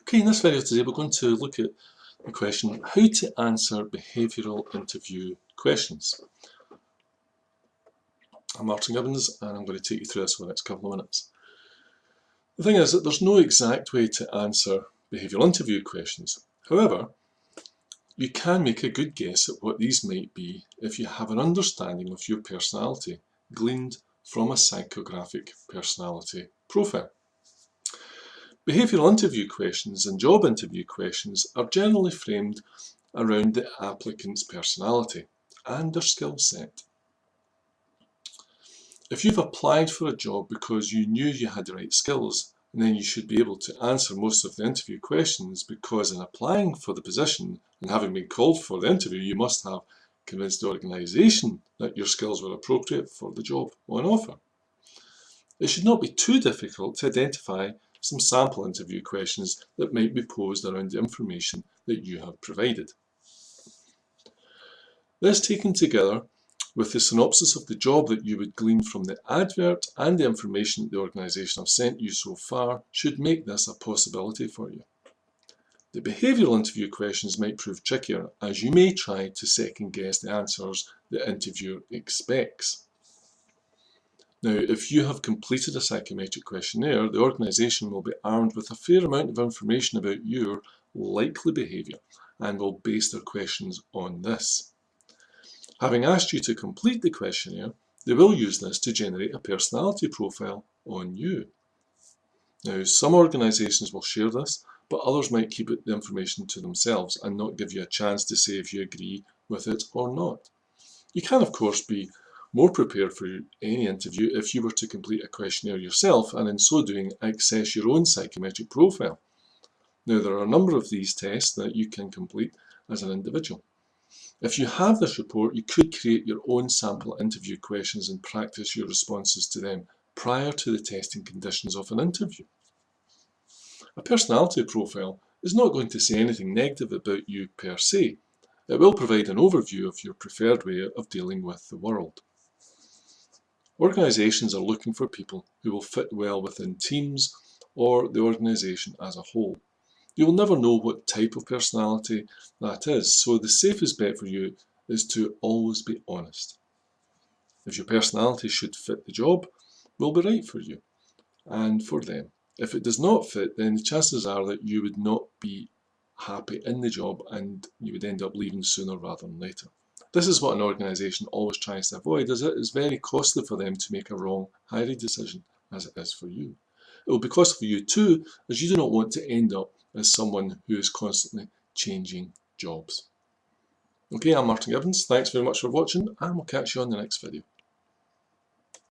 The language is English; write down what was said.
Okay, in this video today we're going to look at the question how to answer behavioural interview questions. I'm Martin Gibbons and I'm going to take you through this for the next couple of minutes. The thing is that there's no exact way to answer behavioural interview questions. However, you can make a good guess at what these might be if you have an understanding of your personality gleaned from a psychographic personality profile. Behavioural interview questions and job interview questions are generally framed around the applicant's personality and their skill set. If you've applied for a job because you knew you had the right skills, then you should be able to answer most of the interview questions because in applying for the position and having been called for the interview, you must have convinced the organisation that your skills were appropriate for the job on offer. It should not be too difficult to identify some sample interview questions that might be posed around the information that you have provided. This, taken together with the synopsis of the job that you would glean from the advert and the information that the organisation have sent you so far, should make this a possibility for you. The behavioural interview questions might prove trickier, as you may try to second guess the answers the interviewer expects. Now, if you have completed a psychometric questionnaire, the organisation will be armed with a fair amount of information about your likely behaviour and will base their questions on this. Having asked you to complete the questionnaire, they will use this to generate a personality profile on you. Now, some organisations will share this, but others might keep the information to themselves and not give you a chance to say if you agree with it or not. You can, of course, be more prepared for any interview if you were to complete a questionnaire yourself and in so doing access your own psychometric profile. Now, there are a number of these tests that you can complete as an individual. If you have this report, you could create your own sample interview questions and practice your responses to them prior to the testing conditions of an interview. A personality profile is not going to say anything negative about you per se. It will provide an overview of your preferred way of dealing with the world. Organisations are looking for people who will fit well within teams or the organisation as a whole. You will never know what type of personality that is, so the safest bet for you is to always be honest. If your personality should fit the job, will be right for you and for them. If it does not fit, then the chances are that you would not be happy in the job and you would end up leaving sooner rather than later. This is what an organisation always tries to avoid, as it is very costly for them to make a wrong hiring decision, as it is for you. It will be costly for you too, as you do not want to end up as someone who is constantly changing jobs. Okay, I'm Martin Gibbons. Thanks very much for watching, and we'll catch you on the next video.